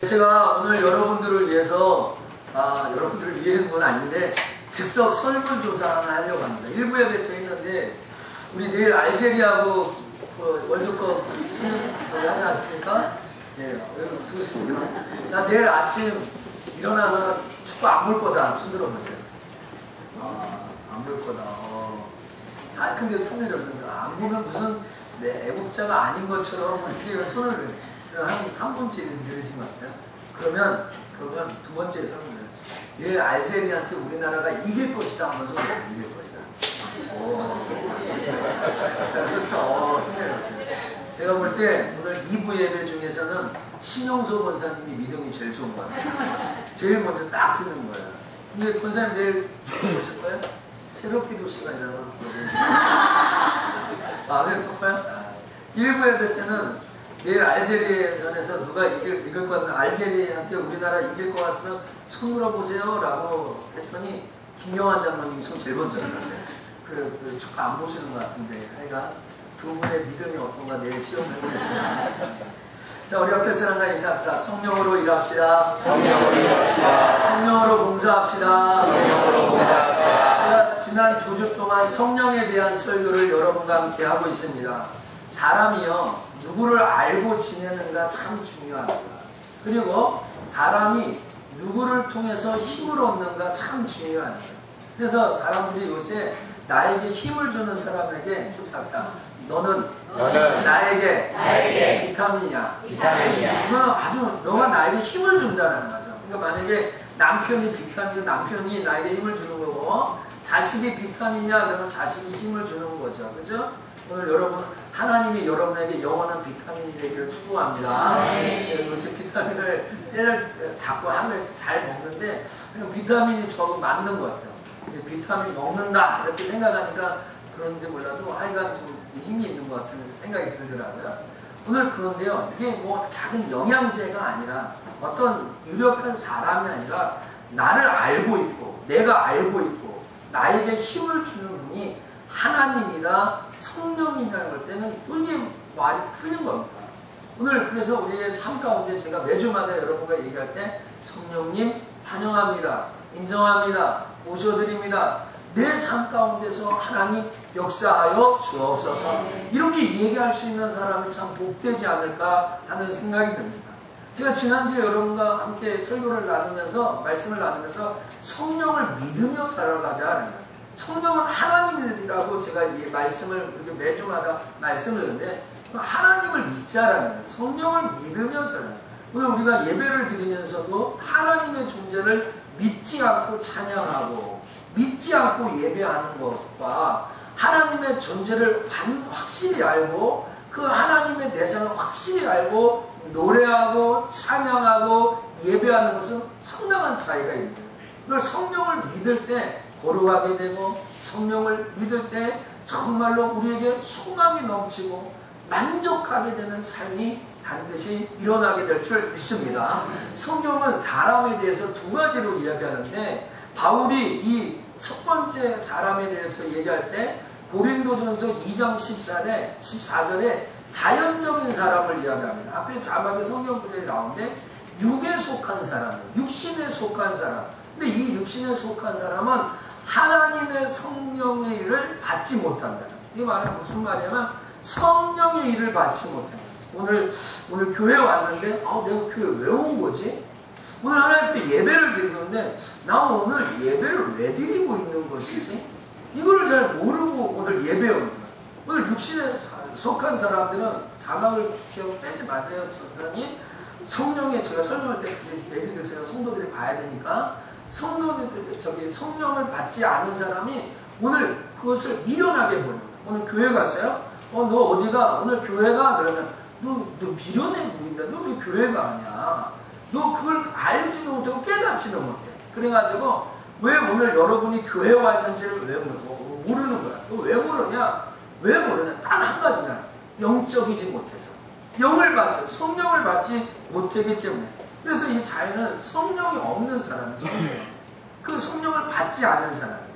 제가 오늘 여러분들을 위해서 여러분들을 위해는 건 아닌데 즉석 설문조사 하나 하려고 합니다. 일부 예배 때 했는데 우리 내일 알제리하고 월드컵 하지 않습니까? 네, 여러분 수고하십니다. 나 내일 아침 일어나서 축구 안 볼 거다. 손 들어보세요. 안 볼 거다. 근데 손 내려보세요. 안 보면 무슨 애국자가 아닌 것처럼 이렇게 손을 한 3분째 들으신 것 같아요. 그러면 두 번째 설문을 내일 알제리한테 우리나라가 이길 것이다 하면서 이길 것이다. 제가 볼 때 오늘 2부 예배 중에서는 신용소 권사님이 믿음이 제일 좋은 것 같아요. 제일 먼저 딱 듣는 거예요. 근데 권사님 내일 오실 거예요? 새벽 기도 시간이라고 왜 똑바요? 1부 예배 때는 내일 알제리전에서 누가 이길 것 같으면 알제리한테 우리나라 이길 것 같으면 손 들어보세요 라고 했더니 김영환 장로님이 손 제일 먼저 들었어요. 그 축구 안 보시는 것 같은데 하여간 두 분의 믿음이 어떤가 내일 시험을 해보겠습니다. 자, 우리 옆에 사람과 인사합시다. 성령으로 일합시다. 성령으로 일합시다. 성령으로 봉사합시다. 성령으로 봉사합시다. 제가 지난 2주 동안 성령에 대한 설교를 여러분과 함께 하고 있습니다. 사람이요 누구를 알고 지내는가 참 중요합니다. 그리고 사람이 누구를 통해서 힘을 얻는가 참 중요합니다. 그래서 사람들이 요새 나에게 힘을 주는 사람에게 쫓아갑시다. 너는 나에게 비타민이야. 너가 나에게 힘을 준다는 거죠. 그러니까 만약에 남편이 비타민, 남편이 나에게 힘을 주는 거고 자식이 비타민이야 그러면 자식이 힘을 주는 거죠. 그렇죠? 오늘 여러분 하나님이 여러분에게 영원한 비타민이 되기를 축복합니다. 제가 요새 비타민을 때를 자꾸 하루에 잘 먹는데 비타민이 저하고 맞는 것 같아요. 비타민 먹는다 이렇게 생각하니까 그런지 몰라도 하여간 좀 힘이 있는 것 같은 생각이 들더라고요. 오늘 그런데요 이게 뭐 작은 영양제가 아니라 어떤 유력한 사람이 아니라 나를 알고 있고 내가 알고 있고 나에게 힘을 주는 분이 하나님이나 성령이라는 걸 때는 또 이게 말이 틀린 겁니다. 오늘 그래서 우리의 삶 가운데 제가 매주마다 여러분과 얘기할 때 성령님 환영합니다. 인정합니다. 모셔드립니다. 내 삶 가운데서 하나님 역사하여 주옵소서 이렇게 얘기할 수 있는 사람이 참 복되지 않을까 하는 생각이 듭니다. 제가 지난주에 여러분과 함께 설교를 나누면서 말씀을 나누면서 성령을 믿으며 살아가자. 성령은 하나님이라고 제가 이 말씀을 이렇게 매주마다 말씀을 하는데 하나님을 믿자라는 거예요. 성령을 믿으며 살아요. 오늘 우리가 예배를 드리면서도 하나님의 존재를 믿지 않고 찬양하고 믿지 않고 예배하는 것과 하나님의 존재를 확실히 알고 그 하나님의 대상을 확실히 알고 노래하고 찬양하고 예배하는 것은 상당한 차이가 있는 거예요. 오늘 성령을 믿을 때 거룩하게 되고 성령을 믿을 때 정말로 우리에게 소망이 넘치고 만족하게 되는 삶이 반드시 일어나게 될 줄 믿습니다. 성령은 사람에 대해서 두 가지로 이야기하는데 바울이 이 첫 번째 사람에 대해서 얘기할 때 고린도전서 2장 14절에 자연적인 사람을 이야기합니다. 앞에 자막에 성경 구절이 나오는데 육에 속한 사람, 육신에 속한 사람. 근데 이 육신에 속한 사람은 하나님의 성령의 일을 받지 못한다. 이 말은 무슨 말이냐면 성령의 일을 받지 못한다. 오늘 교회 왔는데 내가 교회 왜 온 거지? 오늘 하나님 앞에 예배를 드리는데 나 오늘 예배를 왜 드리고 있는 것이지? 이거를 잘 모르고 오늘 예배에 오는 거야. 오늘 육신에 속한 사람들은 자막을 기억 빼지 마세요. 전사님 성령에 제가 설명할 때 예배 드세요. 성도들이 봐야 되니까 성령을 받지 않은 사람이 오늘 그것을 미련하게 보는 거야. 오늘 교회 갔어요? 너 어디가? 오늘 교회가? 그러면 너 미련해 보인다. 너 왜 교회가 아니야? 너 그걸 알지도 못하고 깨닫지도 못해. 그래가지고 왜 오늘 여러분이 교회 와 있는지를 왜 모르는 거야? 너 왜 모르냐? 왜 모르냐? 단 한 가지냐? 영적이지 못해서. 성령을 받지 못하기 때문에. 그래서 이 자유는 성령이 없는 사람이에요. 그 성령을 받지 않은 사람이에요.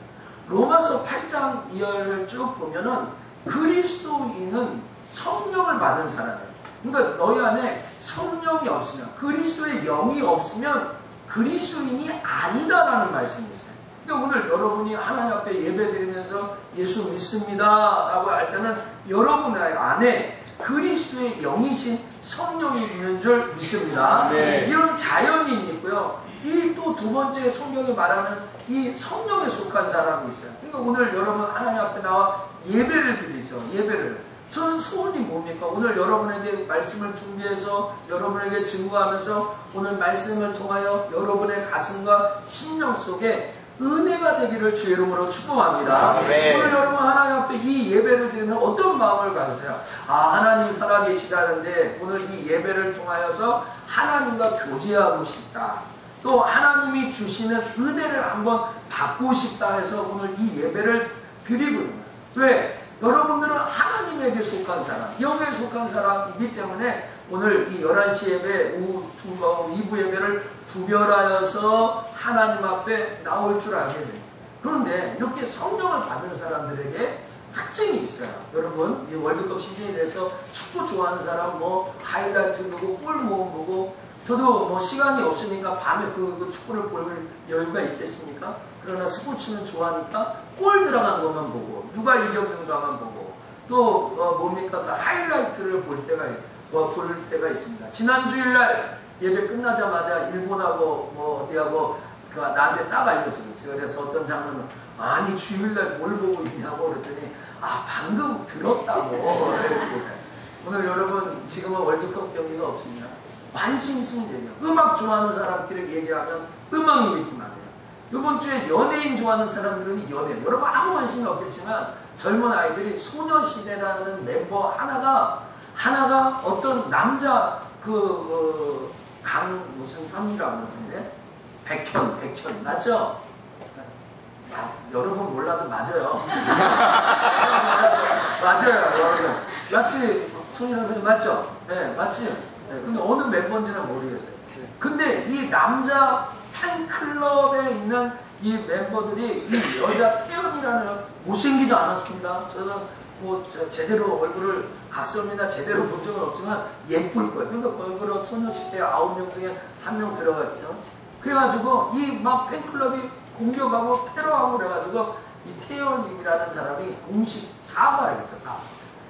로마서 8장 2절을 쭉 보면은 그리스도인은 성령을 받은 사람이에요. 그러니까 너희 안에 성령이 없으면, 그리스도의 영이 없으면 그리스도인이 아니다라는 말씀이세요. 그러니까 오늘 여러분이 하나님 앞에 예배 드리면서 예수 믿습니다 라고 할 때는 여러분 안에 그리스도의 영이신 성령이 있는 줄 믿습니다. 네. 이런 자연인이 있고요. 이 또 두 번째 성경이 말하는 이 성령에 속한 사람이 있어요. 그러니까 오늘 여러분 하나님 앞에 나와 예배를 드리죠. 예배를. 저는 소원이 뭡니까? 오늘 여러분에게 말씀을 준비해서 여러분에게 증거하면서 오늘 말씀을 통하여 여러분의 가슴과 심령 속에 은혜가 되기를 주의 이름으로 축복합니다. 네. 오늘 여러분 하나님 앞에 이 예배를 드리면 어떤 마음을 가지세요? 아, 하나님 살아계시다는데 오늘 이 예배를 통하여서 하나님과 교제하고 싶다. 또 하나님이 주시는 은혜를 한번 받고 싶다 해서 오늘 이 예배를 드리고 있는 거예요. 왜? 여러분들은 하나님에게 속한 사람, 영에 속한 사람이기 때문에 오늘 이 11시 예배, 오후 2부 예배를 구별하여서 하나님 앞에 나올 줄 알게 돼요. 그런데 이렇게 성령을 받은 사람들에게 특징이 있어요. 여러분, 이 월드컵 시즌이 돼서 축구 좋아하는 사람 뭐 하이라이트 보고 골 모음 보고 저도 뭐 시간이 없으니까 밤에 그 축구를 볼 여유가 있겠습니까? 그러나 스포츠는 좋아하니까 골 들어간 것만 보고 누가 이겼는가만 보고 또 뭡니까? 그 하이라이트를 볼 때가 있습니다. 지난 주일날 예배 끝나자마자 일본하고 뭐 어디하고 나한테 딱 알려줬어요. 그래서 어떤 장로는 아니 주일날 뭘 보고 있냐고 그랬더니 아 방금 들었다고. 오늘 여러분 지금은 월드컵 경기가 없습니다. 관심순제예요. 음악 좋아하는 사람끼리 얘기하면 음악 얘기만 해요. 이번 주에 연예인 좋아하는 사람들은 연예인. 여러분 아무 관심이 없겠지만 젊은 아이들이 소녀시대라는 멤버 하나가 어떤 남자 무슨 현이라고 그러는데 백현 맞죠? 여러분 몰라도 맞아요. 맞아요, 여러분. 맞지? 손이랑 선생님 맞죠? 네, 맞지? 네, 근데 어느 멤버인지는 모르겠어요. 근데 이 남자 팬클럽에 있는 이 멤버들이 이 여자 태연이라는 못생기지 않았습니다. 저는 뭐 제대로 얼굴을 각서입니다. 제대로 본 적은 없지만 예쁠 거예요. 그러니까 얼굴은 소녀시대 9명 중에 1명 들어갔죠. 그래가지고 이 막 팬클럽이 공격하고 테러하고 그래가지고 이 태연이라는 사람이 공식 사과를 했어.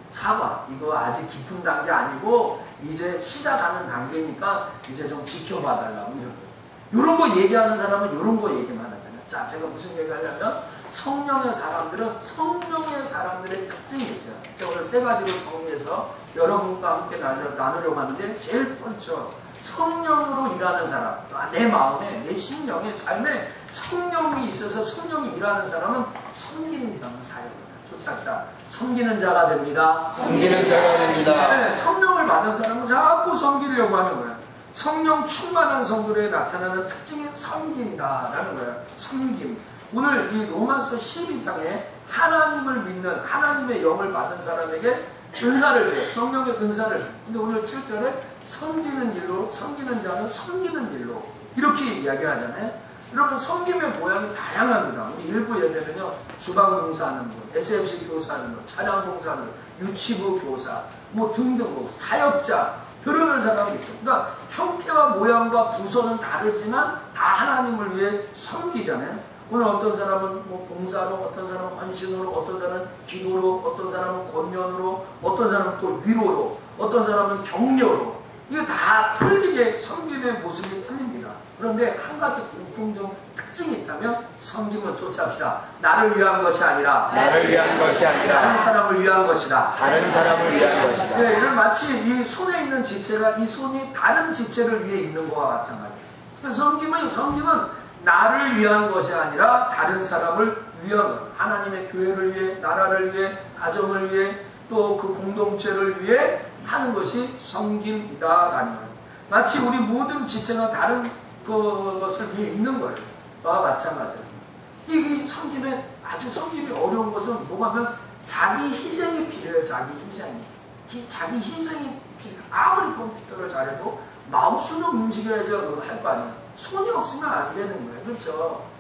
사과. 이거 아직 깊은 단계 아니고 이제 시작하는 단계니까 이제 좀 지켜봐달라고 이런 거 얘기하는 사람은 이런 거 얘기만 하잖아요. 자, 제가 무슨 얘기 하냐면 성령의 사람들은 성령의 사람들의 특징이 있어요. 제가 오늘 3가지로 정리해서 여러분과 함께 나누려고 하는데 제일 먼저 성령으로 일하는 사람, 내 마음에, 내 심령에, 삶에 성령이 있어서 성령이 일하는 사람은 섬기는 사역입니다. 조차사 섬기는 자가 됩니다. 섬기는 자가 됩니다. 네, 성령을 받은 사람은 자꾸 섬기려고 하는 거예요. 성령 충만한 성도에 나타나는 특징이 섬긴다라는 거예요. 섬김. 오늘 이 로마서 12장에 하나님을 믿는 하나님의 영을 받은 사람에게 은사를 줘요. 성령의 은사를 줘요. 근데 오늘 7절에 섬기는 일로, 섬기는 자는 섬기는 일로 이렇게 이야기하잖아요. 여러분 섬김의 모양이 다양합니다. 우리 일부 예배는요 주방 봉사하는 분, SMC 교사하는 분, 차량 봉사하는 분, 유치부 교사 뭐 등등 사역자 그런 사람이 있어요. 그러니까 형태와 모양과 부서는 다르지만 다 하나님을 위해 섬기잖아요. 오늘 어떤 사람은 뭐 봉사로, 어떤 사람은 헌신으로, 어떤 사람은 기도로, 어떤 사람은 권면으로, 어떤 사람은 또 위로로, 어떤 사람은 격려로. 이게 다 틀리게 섬김의 모습이 틀립니다. 그런데 한 가지 공통적 특징이 있다면 섬김은 쫓아합시다. 나를 위한 것이 아니라 나를 위한 것이 아니라 다른 사람을 위한 것이다. 다른 사람을 위한 것이다. 네, 이건 마치 이 손에 있는 지체가 이 손이 다른 지체를 위해 있는 것과 마찬가지예요. 섬김은 나를 위한 것이 아니라 다른 사람을 위한 것. 하나님의 교회를 위해, 나라를 위해, 가정을 위해, 또 그 공동체를 위해 하는 것이 섬김이다라는 거예요. 마치 우리 모든 지체가 다른 것을 위해 있는 거예요. 나와 마찬가지예요. 이 섬김에 아주 섬김이 어려운 것은 뭐냐면 자기 희생이 필요해요. 자기 희생이 필요해요. 아무리 컴퓨터를 잘해도 마우스는 움직여야지 할 거 아니에요. 손이 없으면 안 되는 거예요.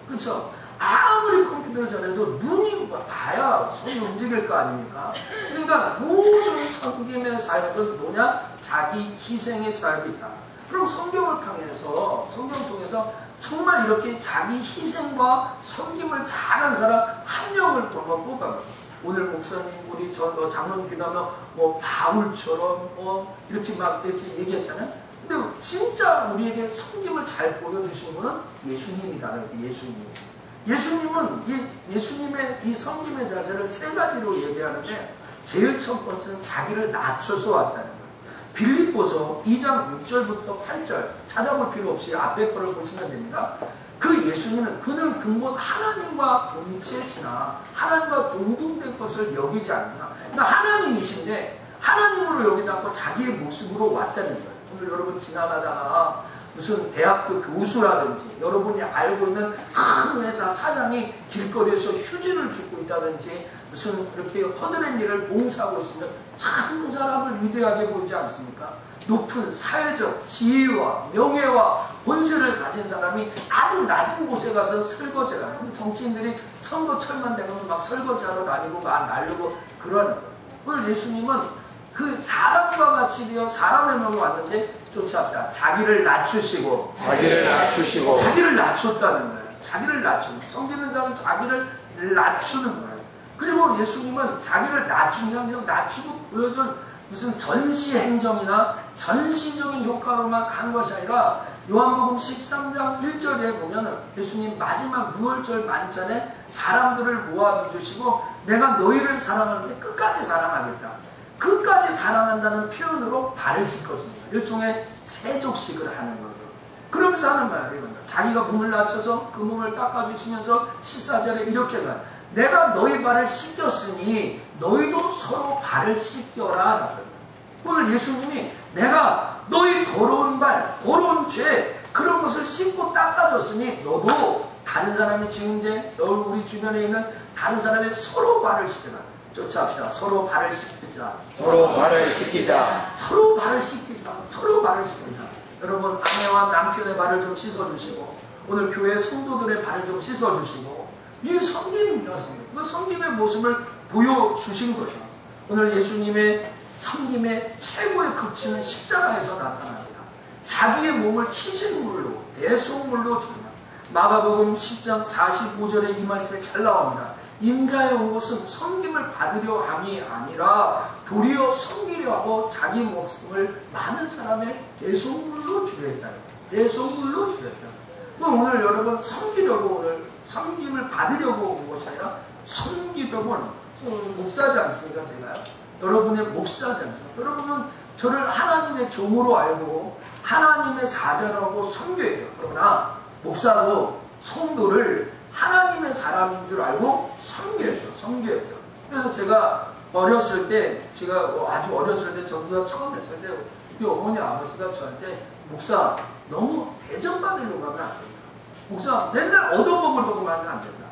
그렇죠? 아무리 컴퓨터를 잘해도 눈이 봐야 손이 움직일 거 아닙니까? 그러니까 모든 섬김의 삶은 뭐냐? 자기 희생의 삶이다. 그럼 성경을 통해서 정말 이렇게 자기 희생과 섬김을 잘한 사람 한 명을 더 뽑아요. 오늘 목사님, 우리 장로님 기도하면 바울처럼 이렇게 막 이렇게 얘기했잖아요. 근데 진짜 우리에게 섬김을 잘 보여주신 분은 예수님이다. 예수님은 예수님의 이 섬김의 자세를 세 가지로 얘기하는데 제일 첫 번째는 자기를 낮춰서 왔다는 거예요. 빌립보서 2장 6절부터 8절 찾아볼 필요 없이 앞에 거를 보시면 됩니다. 그 예수님은 그는 근본 하나님과 동체시나 하나님과 동등된 것을 여기지 않느냐. 그러니까 하나님이신데 하나님으로 여기지 않고 자기의 모습으로 왔다는 거예요. 오늘 여러분 지나가다가 무슨 대학교 교수라든지 여러분이 알고 있는 큰 회사 사장이 길거리에서 휴지를 줍고 있다든지 무슨 이렇게 허드렛 일을 봉사하고 있으면 참 그 사람을 위대하게 보이지 않습니까? 높은 사회적 지위와 명예와 권세를 가진 사람이 아주 낮은 곳에 가서 설거지를 하는, 정치인들이 선거철만 되면 막 설거지하러 다니고 막 날르고 그러는 거예요. 오늘 예수님은 그 사람과 같이 되어 사람의 몸에 왔는데 쫓아갑시다. 자기를 낮추시고 자기를 낮췄다는 거예요. 자기를 낮추는, 섬기는 자는 자기를 낮추는 거예요. 그리고 예수님은 자기를 그냥 낮추고 보여준 무슨 전시 행정이나 전시적인 효과로만 한 것이 아니라 요한복음 13장 1절에 보면 예수님 마지막 유월절 만찬에 사람들을 모아주시고 내가 너희를 사랑하는데 끝까지 사랑하겠다. 끝까지 사랑한다는 표현으로 발을 씻거든요. 일종의 세족식을 하는 거죠. 그러면서 하는 말이에요. 자기가 몸을 낮춰서 그 몸을 닦아주시면서 14절에 이렇게 말 내가 너희 발을 씻겼으니 너희도 서로 발을 씻겨라. 오늘 예수님이 내가 너희 더러운 발, 더러운 죄 그런 것을 씻고 닦아줬으니 너도 다른 사람이 지은 죄, 우리 주변에 있는 다른 사람의 서로 발을 씻겨라. 쫓아갑시다. 서로 발을 씻기자. 서로 발을 씻기자. 서로 발을 씻기자. 서로 발을 씻기자. 여러분 아내와 남편의 발을 좀 씻어주시고 오늘 교회 성도들의 발을 좀 씻어주시고 이 섬김입니다. 그 섬김의 모습을 보여주신 거죠. 오늘 예수님의 섬김의 최고의 극치는 십자가에서 나타납니다. 자기의 몸을 희생물로 대속물로 주냐. 마가복음 10장 45절에 이 말씀이 잘 나옵니다. 인자에 온 것은 섬김을 받으려 함이 아니라 도리어 섬기려 하고 자기 목숨을 많은 사람의 대속물로 주려 했다. 대속물로 주려 했다. 오늘 여러분 섬기려고 오늘 섬김을 받으려고 온 것이 아니라 섬기려고 하는 목사지 않습니까? 제가요? 여러분의 목사지 않습니까? 여러분은 저를 하나님의 종으로 알고 하나님의 사자라고 섬겨야죠. 그러나 목사도 성도를 하나님의 사람인 줄 알고 섬겨야죠. 그래서 제가 어렸을 때, 아주 어렸을 때 전도사 처음 했을 때 우리 어머니 아버지가 저한테 목사 너무 대접받으려고 하면 안 된다. 목사 맨날 얻어먹으려고 하면 안 된다.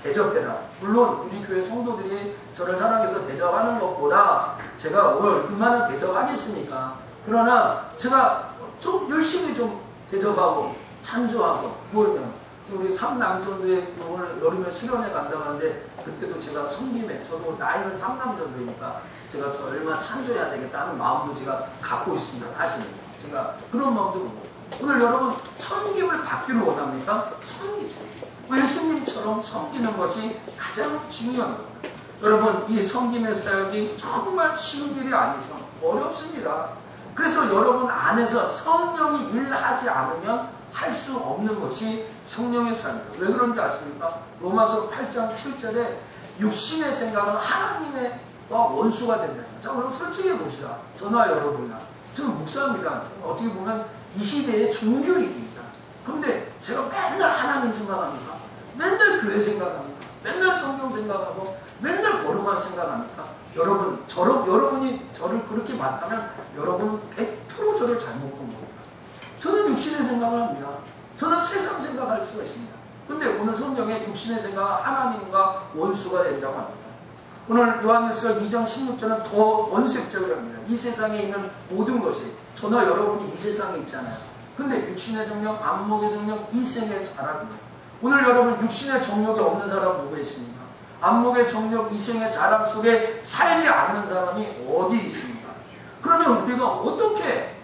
대접해라. 물론 우리 교회 성도들이 저를 사랑해서 대접하는 것보다 제가 얼마나 대접하겠습니까? 그러나 제가 좀 열심히 좀 대접하고 찬조하고 뭐냐면 우리 삼남전도에 오늘 여름에 수련회 간다고 하는데 그때도 제가 섬김에 저도 나이는 삼남전도니까 제가 또 얼마 찬조해야 되겠다는 마음도 제가 갖고 있습니다. 사실은 제가 그런 마음도 갖고 오늘 여러분 섬김을 받기를 원합니까? 섬기세요. 예수님처럼 섬기는 것이 가장 중요한 겁니다. 여러분 이 섬김의 사역이 정말 쉬운 일이 아니죠. 어렵습니다. 그래서 여러분 안에서 성령이 일하지 않으면 할 수 없는 것이 성령의 삶입니다. 왜 그런지 아십니까? 로마서 8장 7절에 육신의 생각은 하나님의 원수가 된다. 자, 그럼 솔직히 봅시다. 저나 여러분이나 저는 목사입니다. 어떻게 보면 이 시대의 중류입니다. 그런데 제가 맨날 하나님 생각합니까? 맨날 교회 생각합니까? 맨날 성경 생각하고 맨날 거룩한 생각합니까? 여러분이 저를 그렇게 봤다면 여러분은 100% 저를 잘못 본 겁니다. 저는 육신의 생각을 합니다. 저는 세상 생각할 수가 있습니다. 근데 오늘 성경에 육신의 생각은 하나님과 원수가 된다고 합니다. 오늘 요한일서 2장 16절은 더 원색적으로 합니다. 이 세상에 있는 모든 것이 저나 여러분이 이 세상에 있잖아요. 근데 육신의 정령, 안목의 정령, 이생의 자랑입니다. 오늘 여러분 육신의 정욕이 없는 사람 누구 있습니까? 안목의 정욕, 이생의 자랑 속에 살지 않는 사람이 어디 있습니까? 그러면 우리가 어떻게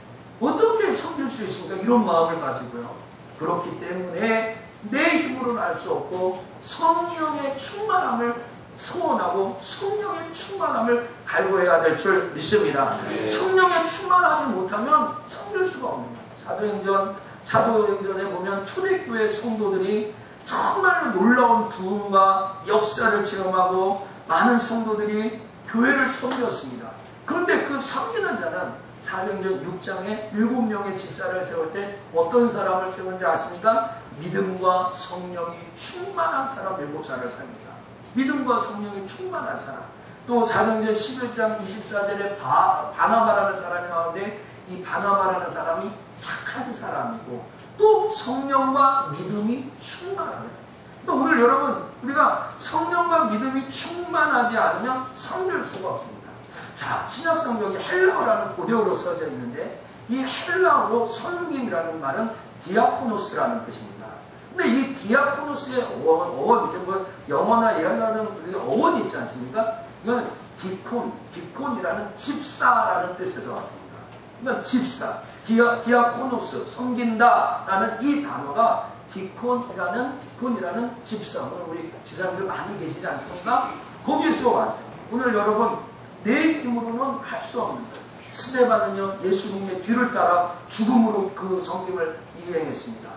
섬길 수 있습니까? 이런 마음을 가지고요. 그렇기 때문에 내 힘으로는 알 수 없고 성령의 충만함을 소원하고 성령의 충만함을 갈구해야 될 줄 믿습니다. 성령에 충만하지 못하면 섬길 수가 없는 거예요. 사도행전에 보면 초대교회 성도들이 정말로 놀라운 부흥과 역사를 체험하고 많은 성도들이 교회를 섬겼습니다. 그런데 그 섬기는 자는 사도행전 6장에 7명의 집사를 세울 때 어떤 사람을 세운지 아십니까? 믿음과 성령이 충만한 사람 7사람을 삽니다. 믿음과 성령이 충만한 사람. 또 사도행전 11장 24절에 바나바라는 사람이 나오는데 이 바나바라는 사람이 착한 사람이고 또 성령과 믿음이 충만하네요. 그러니까 오늘 여러분 우리가 성령과 믿음이 충만하지 않으면 섬길 수가 없습니다. 자, 신약성경에 헬라어라는 고대어로 써져 있는데 이 헬라어로 섬김이라는 말은 디아코노스라는 뜻입니다. 근데 이 디아코노스의 어원, 영어나 헬라어는 어원이 있지 않습니까? 이건 디콘이라는 집사라는 뜻에서 왔습니다. 그러니까 집사, 디아코노스, 섬긴다라는 이 단어가 디콘이라는 집사, 우리 지사님들 많이 계시지 않습니까? 거기에서 왔죠. 오늘 여러분 내 힘으로는 할 수 없는 거예요. 스데반은요 예수님의 뒤를 따라 죽음으로 그 섬김을 이행했습니다.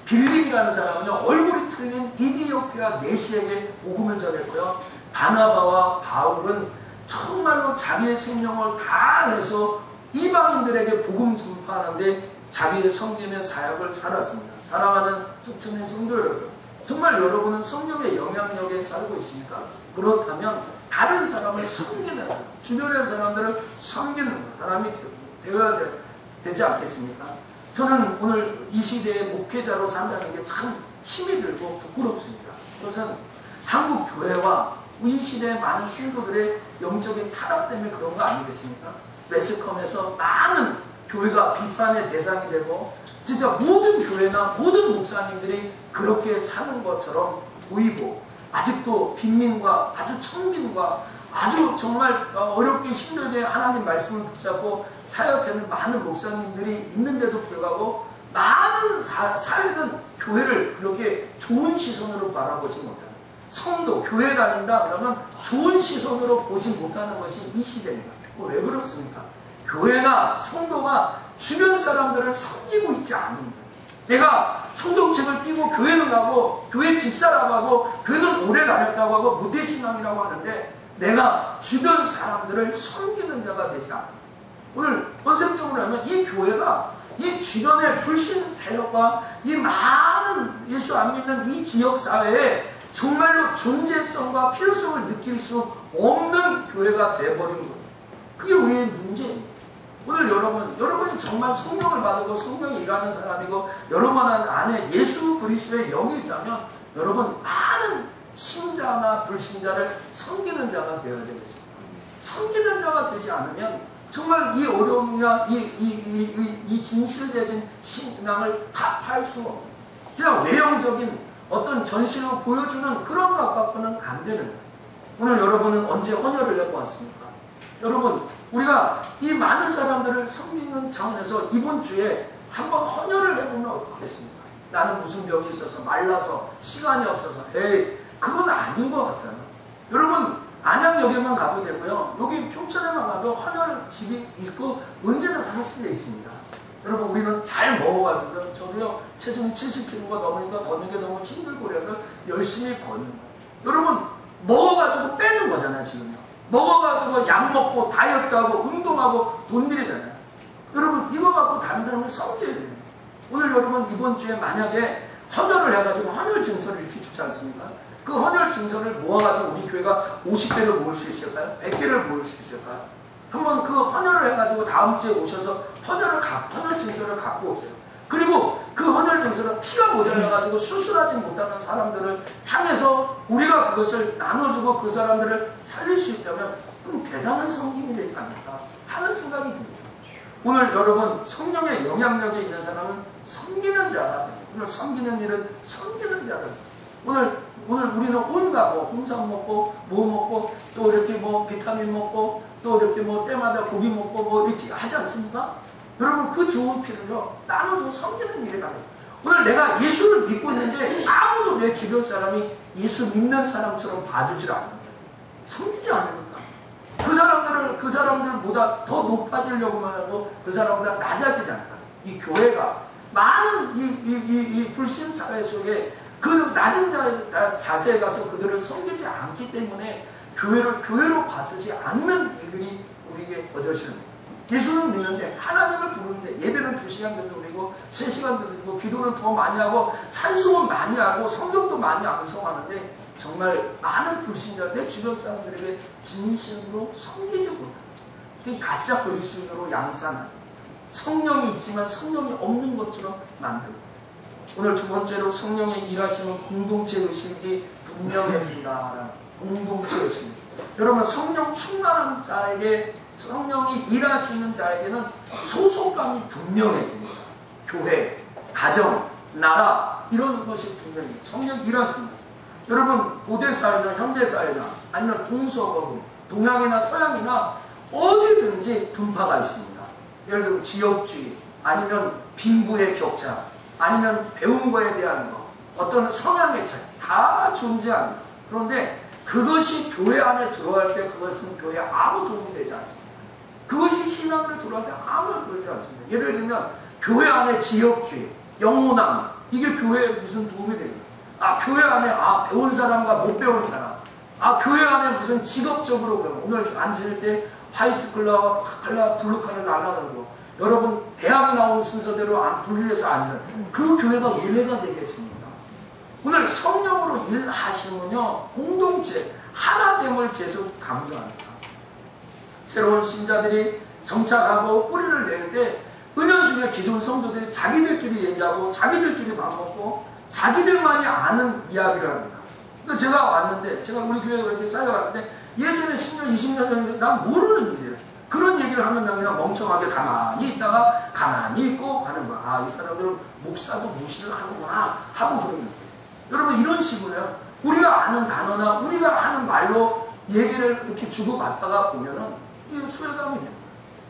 빌립이라는 사람은요 얼굴이 틀린 이디오피아 내시에게 복음을 전했고요. 바나바와 바울은 정말로 자기의 생명을 다해서 이방인들에게 복음 전파하는데 자기의 섬김의 사역을 살았습니다. 사랑하는 성천의 성도 여러분, 정말 여러분은 성령의 영향력에 살고 있습니까? 그렇다면 다른 사람을 섬기는 사람, 주변의 사람들을 섬기는 사람이 되어야 되지 않겠습니까? 저는 오늘 이 시대에 목회자로 산다는 게 참 힘이 들고 부끄럽습니다. 그것은 한국 교회와 이 시대의 많은 성도들의 영적인 타락 때문에 그런 거 아니겠습니까? 매스컴에서 많은 교회가 비판의 대상이 되고 진짜 모든 교회나 모든 목사님들이 그렇게 사는 것처럼 보이고 아직도 빈민과 아주 천민과 아주 정말 어렵게 힘들게 하나님 말씀을 붙잡고 사역하는 많은 목사님들이 있는데도 불구하고 많은 사회는 교회를 그렇게 좋은 시선으로 바라보지 못하는 성도, 교회 다닌다 그러면 좋은 시선으로 보지 못하는 것이 이 시대입니다. 왜 그렇습니까? 교회나 성도가 주변 사람들을 섬기고 있지 않은 거예요. 내가 성동책을 끼고 교회를 가고 교회 집사라고 하고 교회는 오래 다녔다고 하고 무대신앙이라고 하는데 내가 주변 사람들을 섬기는 자가 되지 않아요. 오늘 본색적으로 하면 이 교회가 이 주변의 불신 세력과 이 많은 예수 안 믿는 이 지역사회에 정말로 존재성과 필요성을 느낄 수 없는 교회가 되어버린 거예요. 그게 우리의 문제입니다. 오늘 여러분이 정말 성령을 받고 성령이 일하는 사람이고 여러분 안에 예수 그리스도의 영이 있다면 여러분 많은 신자나 불신자를 섬기는 자가 되어야 되겠습니다. 섬기는 자가 되지 않으면 정말 이 어려움이나 이 진실되진 신앙을 타파할 수 없는 그냥 외형적인 어떤 전신을 보여주는 그런 것 갖고는 안 되는 거예요. 오늘 여러분은 언제 헌혈을 내고 왔습니까? 여러분 우리가 이 많은 사람들을 섬기는 차원에서 이번 주에 한번 헌혈을 해보면 어떻겠습니까? 나는 무슨 병이 있어서 말라서 시간이 없어서 에이 그건 아닌 것 같아요. 여러분 안양역에만 가도 되고요. 여기 평촌에만 가도 헌혈집이 있고 언제나 상시되어 있습니다. 여러분 우리는 잘 먹어가지고 저도요 체중이 70kg가 넘으니까 걷는 게 너무 힘들고 그래서 열심히 걷는 거예요. 여러분 먹어가지고 빼는 거잖아요 지금요. 먹어가지고 약 먹고 다이어트하고 운동하고 돈 들이잖아요. 여러분 이거 갖고 다른 사람을 섬겨야 돼요. 오늘 여러분 이번 주에 만약에 헌혈을 해가지고 헌혈 증서를 이렇게 주지 않습니까? 그 헌혈 증서를 모아가지고 우리 교회가 50개를 모을 수 있을까요? 100개를 모을 수 있을까요? 한번 그 헌혈을 해가지고 다음 주에 오셔서 헌혈 증서를 갖고 오세요. 그리고 그 헌혈 증서를 피가 모자라가지고 수술하지 못하는 사람들을 향해서 우리가 그것을 나눠주고 그 사람들을 살릴 수 있다면 그럼 대단한 섬김이 되지 않을까 하는 생각이 듭니다. 오늘 여러분 성령의 영향력이 있는 사람은 섬기는 자가 됩니다. 오늘 섬기는 일은 섬기는 자를 오늘 우리는 온갖 뭐 홍삼 먹고 뭐 먹고 또 이렇게 뭐 비타민 먹고 또 이렇게 뭐 때마다 고기 먹고 뭐 이렇게 하지 않습니까? 여러분 그 좋은 피를요 나눠서 섬기는 일이 가요. 오늘 내가 예수를 믿고 있는데 아무도 내 주변 사람이 예수 믿는 사람처럼 봐주질 않는 거예요. 섬기지 않으니까. 그 사람들보다 더 높아지려고만 하고 그 사람보다 낮아지지 않다. 이 교회가 많은 이 불신 사회 속에 그 낮은 자세에 가서 그들을 섬기지 않기 때문에 교회로 봐주지 않는 일들이 우리에게 벌어지는 거예요. 예수는 믿는데 하나님을 부르는데 예배는 2시간 드리고 3시간 드리고 기도는 더 많이 하고 찬송은 많이 하고 성경도 많이 암송하는데 정말 많은 불신자 내 주변 사람들에게 진심으로 섬기지 못합니다. 그게 가짜 그리스도인으로 양산하는 성령이 있지만 성령이 없는 것처럼 만드는 거죠. 오늘 두 번째로 성령의 일하시는 공동체 의식이 분명해진다라는 공동체 의식. 여러분 성령 충만한 자에게 성령이 일하시는 자에게는 소속감이 분명해집니다. 교회, 가정, 나라 이런 것이 분명해요. 성령 일하십니다. 여러분 고대사회나 현대사회나 아니면 동서고 동양이나 서양이나 어디든지 분파가 있습니다. 예를 들면 지역주의 아니면 빈부의 격차 아니면 배운 거에 대한 거 어떤 성향의 차이 다 존재합니다. 그런데 그것이 교회 안에 들어갈 때 그것은 교회에 아무 도움이 되지 않습니다. 그것이 신앙으로 들어갈 때 아무나 그러지 않습니다. 예를 들면 교회 안에 지역주의, 영문학 이게 교회에 무슨 도움이 됩니까? 교회 안에 배운 사람과 못 배운 사람 교회 안에 무슨 직업적으로 그러면 오늘 앉을 때 화이트 컬러, 블루 컬러 나눠가지고 여러분 대학 나온 순서대로 분리해서 앉는 그 교회가 예외가 되겠습니다. 오늘 성령으로 일하시면요 공동체 하나됨을 계속 강조합니다. 새로운 신자들이 정착하고 뿌리를 낼 때 은연중에 기존 성도들이 자기들끼리 얘기하고 자기들끼리 밥 먹고 자기들만이 아는 이야기를 합니다. 그러니까 제가 왔는데 제가 우리 교회에 이렇게 쌓여갔는데 예전에 10년 20년 전에 난 모르는 일이에요. 그런 얘기를 하면 나 그냥 멍청하게 가만히 있다가 가만히 있고 하는 거야. 이 사람들은 목사도 무시를 하는구나 하고 그러는 거예요. 여러분 이런 식으로요. 우리가 아는 단어나 우리가 하는 말로 얘기를 이렇게 주고받다가 보면은 이게 소외감이 됩니다.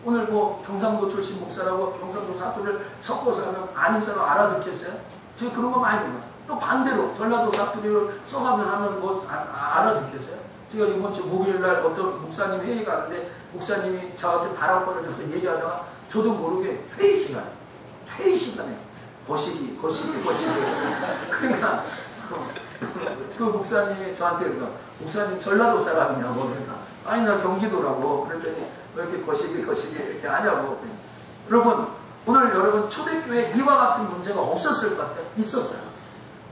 오늘 뭐 경상도 출신 목사라고 경상도 사투리를 섞어서 하면 아는 사람 알아듣겠어요? 제가 그런 거 많이 보면 또 반대로 전라도 사투리를 써가면 하면 뭐 알아듣겠어요? 제가 이번 주 목요일날 어떤 목사님 회의 가는데 목사님이 저한테 발언권을 줘서 얘기하다가 저도 모르게 회의 시간에 거시기 그러니까 그 목사님이 저한테 그러니까 목사님 전라도 사람이냐고 그러니까 아니 나 경기도라고 그랬더니 왜 이렇게 거시기 이렇게 하냐고. 여러분 오늘 여러분 초대교회에 이와 같은 문제가 없었을 것 같아요. 있었어요.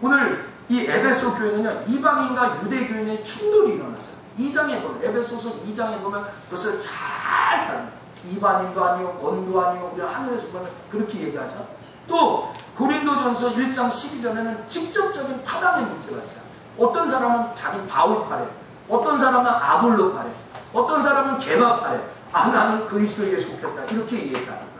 오늘 이 에베소 교회는요 이방인과 유대교인의 충돌이 일어났어요. 2장에 보면 에베소서 2장에 보면 그것을 잘 다릅니다. 이방인도 아니고 권도 아니고 우리가 하늘에서 보면 그렇게 얘기하죠. 또 고린도전서 1장 12절에는 직접적인 파당의 문제가 있어요. 어떤 사람은 자기 바울파래, 어떤 사람은 아볼로파래, 어떤 사람은 게바파래. 나는 그리스도에게 속했다 이렇게 얘기합니다.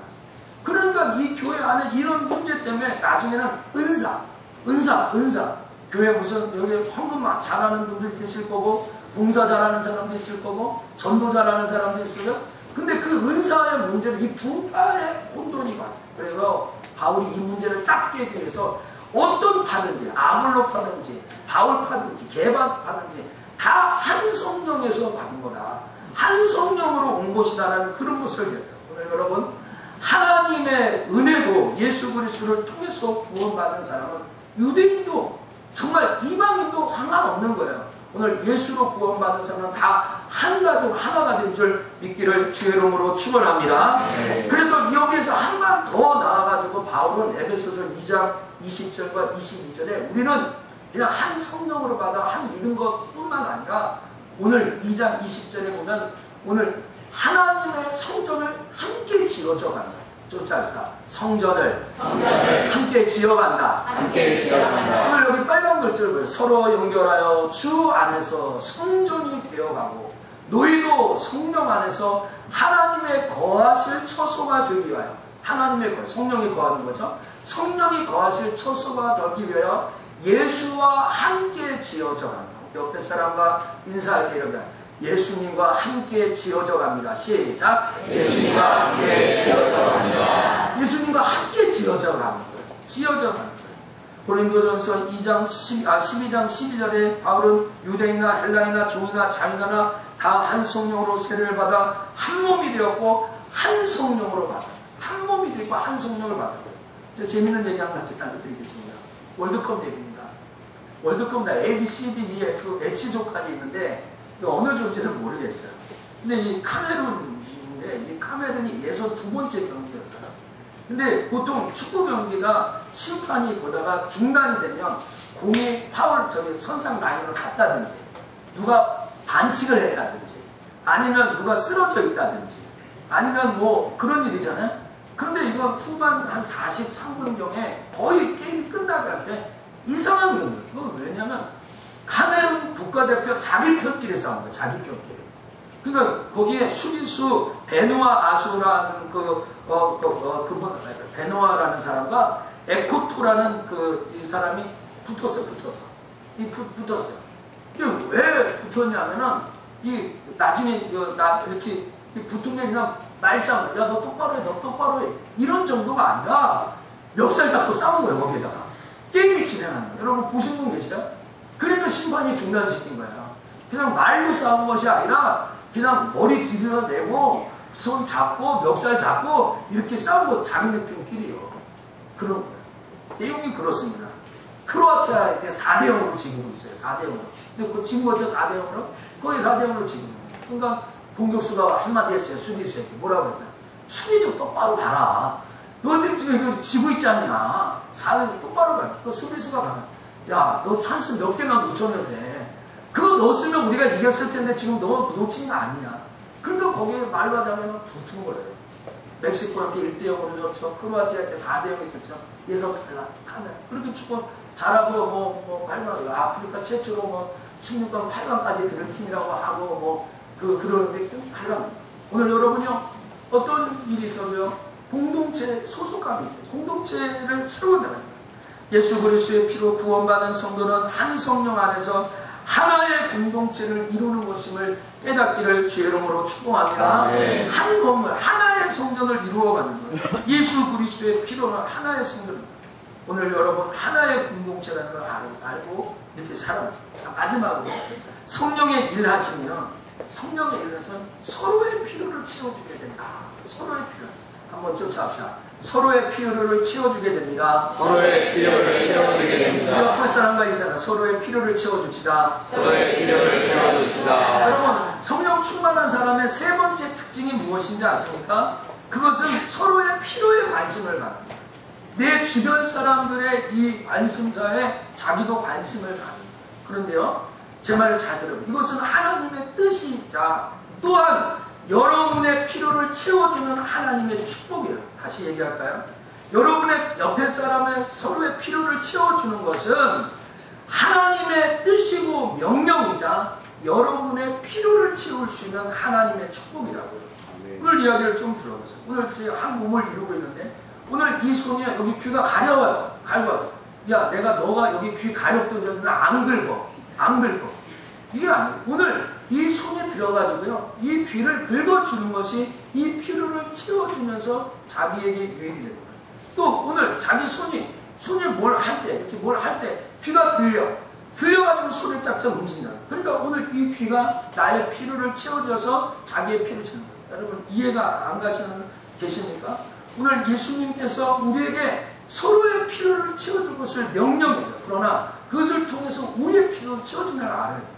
그러니까 이 교회 안에 이런 문제 때문에 나중에는 은사 교회 무슨 여기 헌금 잘하는 분들 계실 거고 봉사 잘하는 사람도 있을 거고 전도 잘하는 사람도 있을 거고 근데 그 은사의 문제는 이 분파의 혼돈이 왔어요. 그래서 바울이 이 문제를 딱 깨기 위해서 어떤 파든지 아볼로 파든지 바울 파든지 게바 파든지 다 한 성령에서 받은 거다. 한 성령으로 온 것이다라는 그런 것을 얘기해요. 오늘 여러분 하나님의 은혜로 예수 그리스도를 통해서 구원받은 사람은 유대인도 정말 이방인도 상관없는 거예요. 오늘 예수로 구원받은 사람은 다 한 가족 하나가 된 줄 믿기를 주의 이름으로 축원합니다. 그래서 여기에서 한번 더 나아가지고 바울은 에베소서 2장 20절과 22절에 우리는 그냥 한 성령으로 받아 한 믿은 것뿐만 아니라 오늘 2장 20절에 보면 오늘 하나님의 성전을 함께 지어져 간다. 쫓아서 성전을 함께 지어간다. 오늘 여기 빨간 글자를 보여요. 서로 연결하여 주 안에서 성전이 되어가고 너희도 성령 안에서 하나님의 거하실 처소가 되기 위하여 성령이 거하는 거죠. 성령이 거하실 처소가 되기 위하여 예수와 함께 지어져 간다. 옆에 사람과 인사할 때 이렇게 예수님과 함께 지어져 갑니다. 시작. 예수님과 함께 지어져 갑니다. 예수님과 함께 지어져 가는 거예요. 지어져 가는 거예요. 고린도전서 12장 12절에 바울은 유대인이나 헬라인이나 종이나 자유나나 다 한 성령으로 세례를 받아 한 몸이 되었고 한 성령으로 받아. 한 몸이 되고 한 성령을 받아요. 재밌는 얘기 한 가지 드리겠습니다. 월드컵 얘기입니다. 월드컵 A, B, C, D, E, F, H조까지 있는데 어느 존재는 모르겠어요. 근데 이 카메룬인데 이 카메룬이 예선 두 번째 경기였어요. 근데 보통 축구 경기가 심판이 보다가 중단이 되면 공이 파울 선상 라인으로 갔다든지 누가 반칙을 했다든지 아니면 누가 쓰러져 있다든지 아니면 뭐 그런 일이잖아요. 그런데 이거 후반 한 43분경에 거의 게임이 끝나갈 앞에 이상한 경우. 그건 왜냐면 카메룬 국가대표 자기 편끼리 싸운 거예요. 자기 편끼리. 그러니까 거기에 수비수 베누아 아수라는 그분 베누아라는 사람과 에코토라는 이 사람이 붙었어요. 붙었어요. 이게 왜 붙었냐면은 이 나중에 이렇게 붙은 게 그냥 말싸움. 야 너 똑바로 해. 너 똑바로 해. 이런 정도가 아니라 멱살 잡고 싸운 거예요. 거기에다가 게임이 진행하는 거예요. 여러분 보신 분 계시죠? 그러니까 심판이 중단시킨 거예요. 그냥 말로 싸운 것이 아니라 그냥 머리 들여내고 손 잡고 멱살 잡고 이렇게 싸운 거 자기네편끼리요. 그런 거예요. 내용이 그렇습니다. 크로아티아한테 4대0으로 지고 있어요. 4대0으로. 근데 그 진 거죠. 4대0으로. 거의 4대0으로 지고 있어요. 그러니까 공격수가 한마디 했어요. 수비수에게. 뭐라고 했어요? 수비 좀 똑바로 봐라. 너한테 지금 이거 지고 있지 않냐. 4대0 똑바로 봐라. 너 수비수가 봐라. 야, 너 찬스 몇 개나 놓쳤는데 그거 넣었으면 우리가 이겼을 텐데 지금 너 놓친 거 아니냐. 그러니까 거기에 말로 하자면 붙은 거예요. 멕시코한테 1대0으로 졌죠. 크로아티아한테 4대0이 졌죠. 예선 탈락하면 그렇게 축구 잘하고 아프리카 최초로 16강 8강까지 들은 팀이라고 하고 그러는데 탈락. 오늘 여러분요 어떤 일이 있어도요 공동체 소속감이 있어요. 공동체를 채워내는 거예요. 예수 그리스도의 피로 구원받은 성도는 한 성령 안에서 하나의 공동체를 이루는 것임을 깨닫기를 주의 이름으로 축복합니다. 한 건물, 하나의 성전을 이루어가는 거예요. 예수 그리스도의 피로는 하나의 성전입니다. 오늘 여러분 하나의 공동체라는 걸 알고 이렇게 살아가세요. 자, 마지막으로 성령의 일하시면 서로의 필요를 채워주게 된다. 서로의 필요. 한번 쫓아갑시다. 서로의 필요를 채워주게 됩니다. 서로의 필요를 채워주게 됩니다. 옆에 사람과 이 사람 서로의 필요를 채워줍시다. 서로의 필요를 채워줍시다. 여러분 성령 충만한 사람의 세 번째 특징이 무엇인지 아십니까? 그것은 서로의 필요에 관심을 갖는 거예요. 내 주변 사람들의 이 관심사에 자기도 관심을 갖는 거예요. 그런데요 제 말을 잘 들어요. 이것은 하나님의 뜻이자 또한 여러분의 필요를 채워주는 하나님의 축복이에요. 다시 얘기할까요? 여러분의 옆에 사람의 서로의 필요를 채워주는 것은 하나님의 뜻이고 명령이자 여러분의 필요를 채울 수 있는 하나님의 축복이라고요. 오늘 이야기를 좀 들어보세요. 오늘 제가 한 몸을 이루고 있는데 오늘 이 손이 여기 귀가 가려워요. 야 너가 여기 귀 가렵던 점들은 안 긁어. 이게 아니에요. 오늘 이 손이 들어가지고요. 이 귀를 긁어주는 것이 이 필요를 채워주면서 자기에게 유익이 되는 거예요. 또 오늘 자기 손이 뭘 할 때 귀가 들려가지고 손을 짝짝 움직인다. 그러니까 오늘 이 귀가 나의 필요를 채워줘서 자기의 필요를 채우는 거예요. 여러분 이해가 안 계십니까? 오늘 예수님께서 우리에게 서로의 필요를 채워줄 것을 명령해요. 그러나 그것을 통해서 우리의 필요를 채워주는 걸 알아야 돼요.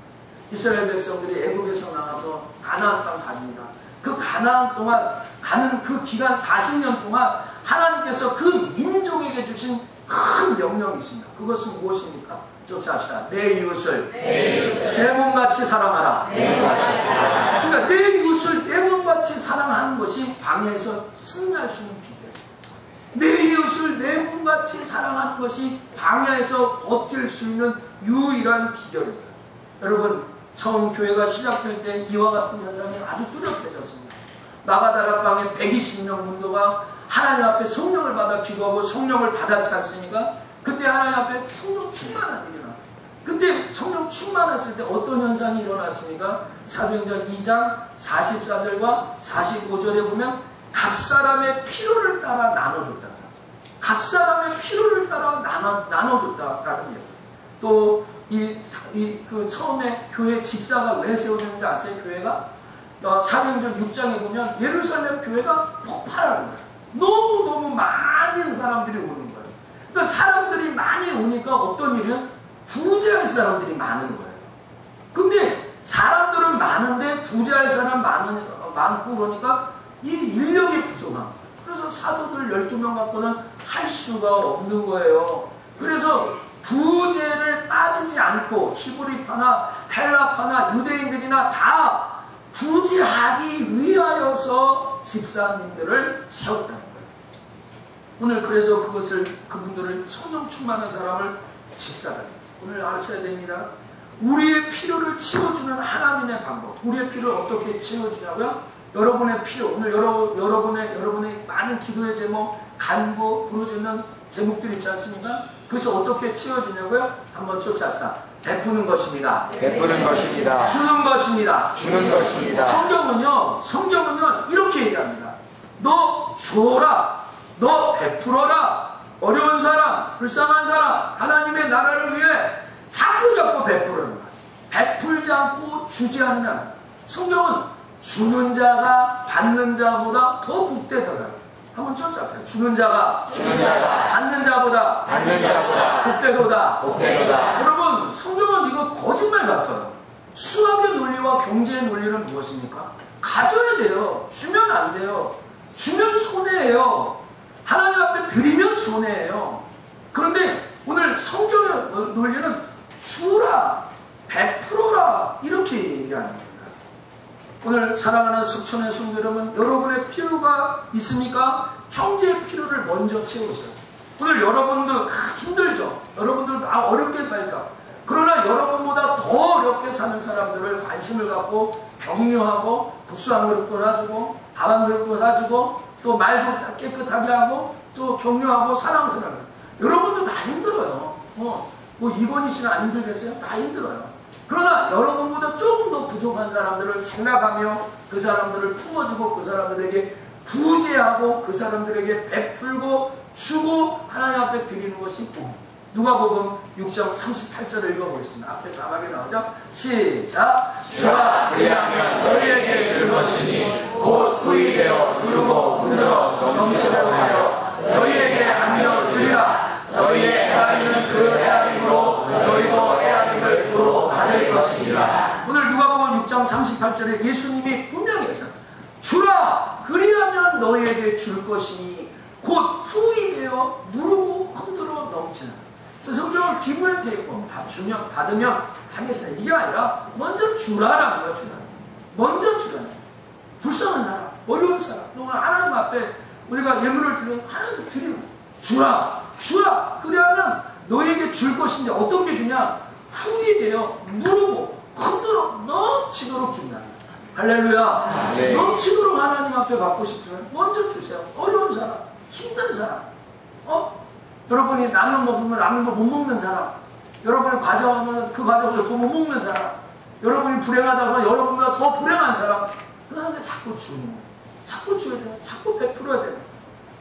이스라엘 백성들이 애굽에서 나와서 가나안 땅 갑니다. 그 가나안 동안 가는 그 기간 40년 동안 하나님께서 그 민족에게 주신 큰 명령이 있습니다. 그것은 무엇입니까? 쫓아합시다. 내 이웃을 내 몸같이 사랑하라. 그러니까 내 이웃을 내 몸같이 사랑하는 것이 방해에서 승리할 수 있는 비결이에요. 내 이웃을 내 몸같이 사랑하는 것이 방해에서 버틸 수 있는 유일한 비결입니다. 여러분 처음 교회가 시작될 때 이와 같은 현상이 아주 뚜렷해졌습니다. 마가다락방에 120명 문도가 하나님 앞에 성령을 받아 기도하고 성령을 받았지 않습니까? 근데 하나님 앞에 성령 충만한 일이 일어나. 근데 성령 충만했을 때 어떤 현상이 일어났습니까? 사도행전 2장 44절과 45절에 보면 각 사람의 필요를 따라 나눠줬다. 각 사람의 필요를 따라 나눠줬다라는 얘기예요. 또 그 처음에 교회 집사가 왜 세워졌는지 아세요? 교회가 사도행전 6장에 보면 예루살렘 교회가 폭발하는 거예요. 너무너무 많은 사람들이 오는 거예요. 그러니까 사람들이 많이 오니까 어떤 일이냐? 부재할 사람들이 많은 거예요. 근데 사람들은 많은데 부재할 사람 많고 그러니까 이 인력이 부족한 거예요. 그래서 사도들 12명 갖고는 할 수가 없는 거예요. 그래서 부재를 빠지지 않고 히브리파나 헬라파나 유대인들이나 다 부재하기 위하여서 집사님들을 세웠다는 거예요. 오늘 그래서 그분들을 성령 충만한 사람을 집사라. 오늘 아셔야 됩니다. 우리의 필요를 채워주는 하나님의 방법. 우리의 필요를 어떻게 채워주냐고요? 여러분의 필요. 오늘 여러분의 많은 기도의 제목, 간구, 부르짖는 제목들이 있지 않습니까? 그래서 어떻게 채워주냐고요? 한번 쫓아합시다. 베푸는 것입니다. 베푸는 것입니다. 주는 것입니다. 주는 것입니다. 성경은요 이렇게 얘기합니다. 너 주어라, 너 베풀어라. 어려운 사람, 불쌍한 사람, 하나님의 나라를 위해 자꾸 베푸는 거야. 베풀지 않고 주지 않는. 성경은 주는 자가 받는 자보다 더 복되더라. 한번 쫓아보세요. 주는 자가 받는 자보다 복되도다. 여러분, 성경은 이거 거짓말 같아요. 수학의 논리와 경제의 논리는 무엇입니까? 가져야 돼요. 주면 안 돼요. 주면 손해예요. 하나님 앞에 드리면 손해예요. 그런데 오늘 성경의 논리는 주라, 베풀어라 이렇게 얘기하는 겁니다. 오늘 사랑하는 석천의 성도 여러분의 필요가 있습니까? 형제의 필요를 먼저 채우세요. 오늘 여러분도 힘들죠. 여러분들 다 어렵게 살죠. 그러나 여러분보다 더 어렵게 사는 사람들을 관심을 갖고 격려하고 국수 한 그릇도 사주고 밥 한 그릇도 사주고 또 말도 깨끗하게 하고 또 격려하고 사랑스러워요. 여러분도 다 힘들어요. 이건희 씨는 안 힘들겠어요? 다 힘들어요. 그러나 여러분보다 조금 더 부족한 사람들을 생각하며 그 사람들을 품어주고 그 사람들에게 구제하고 그 사람들에게 베풀고 주고 하나님 앞에 드리는 것이 누가복음 6장 38절을 읽어보겠습니다. 앞에 자막에 나오죠? 시작! 주가 그리하면 너희에게 줄 것이니 곧 후이 되어 누르고 흔들어 넘치게 하여 너희에게 안겨 주리라. 너희의 헤아림은 그 헤아림으로 너희도 헤아림을 도로 받을 것이니라. 오늘 누가복음 6장 38절에 예수님이 분명히 했어요. 주라 그리하면 너희에게 줄 것이니 곧 후이 되어 누르고 흔들어 넘치는. 성경은 기부에 되고 받으면 하겠습니다. 이게 아니라 먼저 주라라는 거야. 먼저 주라는 거야. 불쌍한 사람, 어려운 사람, 또 하나님 앞에 우리가 예물을 드리면 하나님께 드리는 거야. 주라 그리하면 너에게 줄 것인데 어떻게 주냐? 후이 되어 누르고 흔들어 넘치도록 준다. 할렐루야. 네. 넘치도록 하나님 앞에 받고 싶으면 먼저 주세요. 어려운 사람, 힘든 사람, 여러분이 라면 먹으면 라면도 못 먹는 사람, 여러분이 과자 먹으면 그 과자보다 더 못 먹는 사람, 여러분이 불행하다고 하면 여러분보다 더 불행한 사람, 그런데 자꾸 주는 거예요. 자꾸 줘야 돼요. 자꾸 베풀어야 돼요.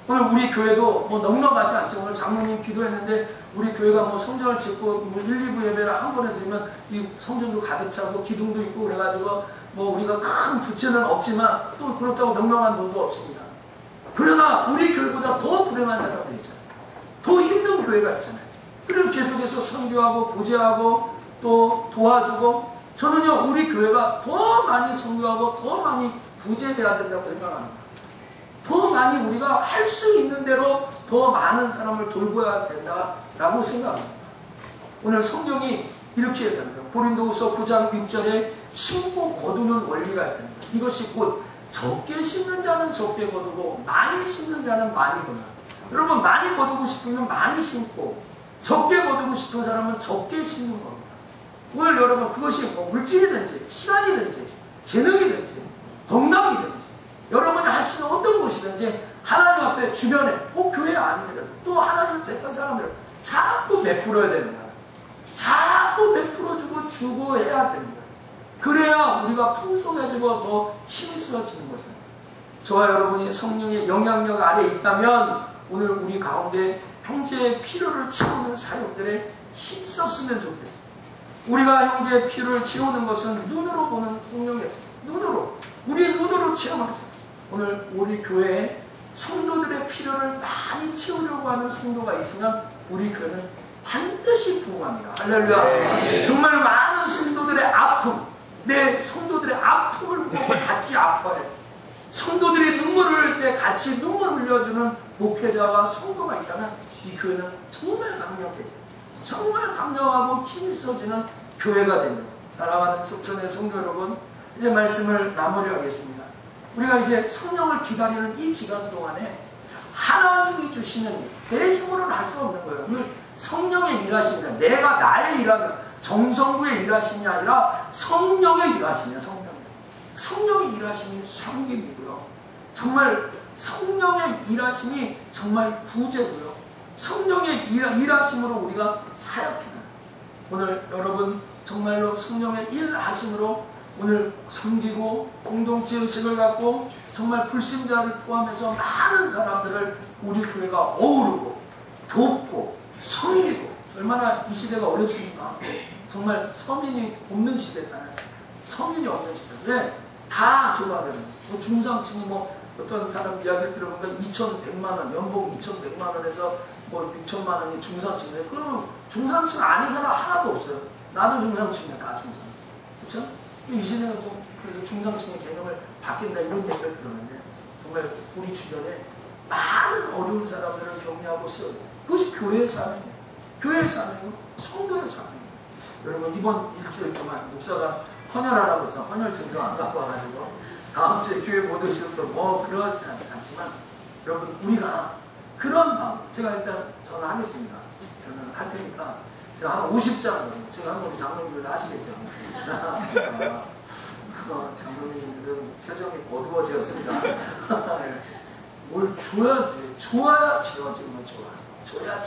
오늘 우리 교회도 넉넉하지 않죠. 오늘 장로님 기도했는데 우리 교회가 성전을 짓고 1, 2부 예배를 한 번에 드리면 이 성전도 가득 차고 기둥도 있고 그래가지고 우리가 큰 부채는 없지만 또 그렇다고 넉넉한 돈도 없습니다. 그러나 우리 교회보다 더 불행한 사람들이 있잖아요. 더 힘든 교회가 있잖아요. 그리고 계속해서 선교하고 구제하고 또 도와주고 저는요 우리 교회가 더 많이 선교하고 더 많이 구제돼야 된다고 생각합니다. 더 많이 우리가 할 수 있는 대로 더 많은 사람을 돌보아야 된다라고 생각합니다. 오늘 성경이 이렇게 얘기합니다. 고린도후서 9장 6절에 심고 거두는 원리가 있습니다. 이것이 곧 적게 심는 자는 적게 거두고 많이 심는 자는 많이 거두는. 여러분 많이 거두고 싶으면 많이 심고 적게 거두고 싶은 사람은 적게 심는 겁니다. 오늘 여러분 그것이 물질이든지 시간이든지 재능이든지 건강이든지 여러분이 할 수 있는 어떤 것이든지 하나님 앞에 주변에 꼭 교회 아니더라도 또 하나님을 택한 사람들 자꾸 베풀어야 되는 거야. 자꾸 베풀어주고 주고 해야 되는 거야. 그래야 우리가 풍성해지고 더 힘이 쓰여지는 거죠. 저와 여러분이 성령의 영향력 아래 있다면 오늘 우리 가운데 형제의 필요를 채우는 사역들에 힘썼으면 좋겠어요. 우리가 형제의 필요를 채우는 것은 눈으로 보는 성령이었어요. 눈으로. 우리 눈으로 체험했어요. 오늘 우리 교회에 성도들의 필요를 많이 채우려고 하는 성도가 있으면 우리 교회는 반드시 부흥합니다. 할렐루야. 네. 정말 많은 성도들의 아픔, 내 성도들의 아픔을 보고 같이 아파해. 성도들이 눈물을 흘릴 때 같이 눈물을 흘려주는 목회자와 성도가 있다면 이 교회는 정말 강력해져요. 정말 강력하고 힘이 써지는 교회가 됩니다. 사랑하는 속전의 성도 여러분, 이제 말씀을 마무리 하겠습니다. 우리가 이제 성령을 기다리는 이 기간 동안에 하나님이 주시는 내 힘으로는 할 수 없는 거예요. 성령의 일하심이다. 내가 나의 일하는 정성구의 일하심이 아니라 성령의 일하심이야. 성령의 일하심이 섬김이고요. 정말 성령의 일하심이 정말 구제고요. 성령의 일하심으로 우리가 사역해요. 오늘 여러분 정말로 성령의 일하심으로 오늘 섬기고 공동체 의식을 갖고 정말 불신자를 포함해서 많은 사람들을 우리 교회가 어우르고 돕고 섬기고, 얼마나 이 시대가 어렵습니까? 정말 서민이 없는 시대잖아요. 서민이 없는 시대. 왜? 다 저거 하잖아요. 뭐 중상층이 뭐 어떤 사람 이야기를 들어보니까 2,100만 원, 연봉 2,100만 원에서 뭐 6천만 원이 중상층이에요. 그러면 중상층 아닌 사람 하나도 없어요. 나도 중상층이야, 다 중상층. 그렇죠? 이 시대는 좀 그래서 중상층의 개념을 바뀐다 이런 얘기를 들었는데 정말 우리 주변에 많은 어려운 사람들을 격려하고 세워요. 그것이 교회의 사명이에요. 교회의 사명이고 성도의 사명이에요. 여러분 이번 일주일 동안 목사가 헌혈하라고 해서 헌혈 증서 안 갖고 와가지고 다음 주에 교회 못 오시고 뭐 그러지 않지만 여러분 우리가 그런 마음, 제가 일단 저는 하겠습니다. 저는 할 테니까 제가 한 50장으로, 제가 한 우리 장로님들도 아시겠죠? 장로님들은 표정이 어두워졌습니다. 뭘 줘야 채워지면 줘야 채워져요.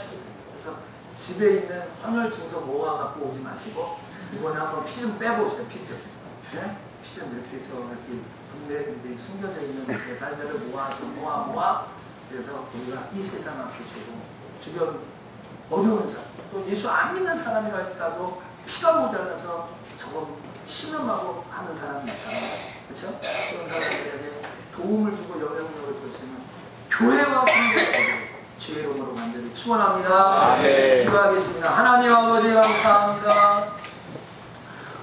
그래서 집에 있는 헌혈 증서 모아갖고 오지 마시고 이번에 한번 피 좀 빼보세요. 피 좀. 네? 피 좀 이렇게 해서 이렇게 분들이 숨겨져 있는 그 살들을 모아서 모아 그래서 우리가 이 세상 앞에 주고 주변 어려운 사람, 또 예수 안 믿는 사람이라 할지라도 피가 모자라서 조금 신음하고 하는 사람이 있다면, 그렇죠? 그런 사람들에게 도움을 주고 영향력을 줄 수 있는 교회와 성도들 주의 이름으로 간절히 축원합니다. 기도하겠습니다. 하나님 아버지 감사합니다.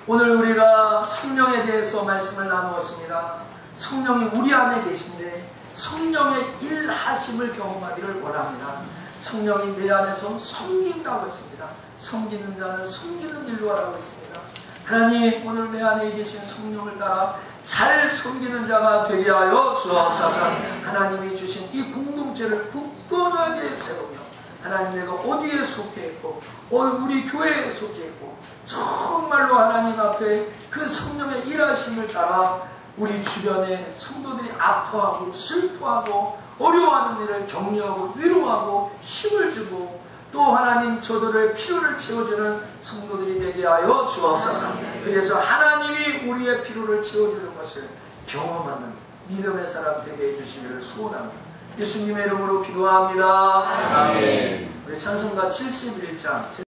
오늘 우리가 성령에 대해서 말씀을 나누었습니다. 성령이 우리 안에 계신데 성령의 일하심을 경험하기를 원합니다. 성령이 내 안에서 섬긴다고 했습니다. 섬기는 자는 섬기는 일로 하라고 했습니다. 하나님 오늘 내 안에 계신 성령을 따라 잘 섬기는 자가 되게 하여 주옵소서. 하나님이 주신 이 공동체를 굳건하게 세우며 하나님 내가 어디에 속해 있고 우리 교회에 속해 있고 정말로 하나님 앞에 그 성령의 일하심을 따라 우리 주변에 성도들이 아파하고 슬퍼하고 어려워하는 일을 격려하고 위로하고 힘을 주고 또 하나님 저들의 필요를 채워주는 성도들이 되게 하여 주옵소서. 그래서 하나님이 우리의 필요를 채워주는 것을 경험하는 믿음의 사람 되게 해주시기를 소원합니다. 예수님의 이름으로 기도합니다. 아멘. 우리 찬송가 71장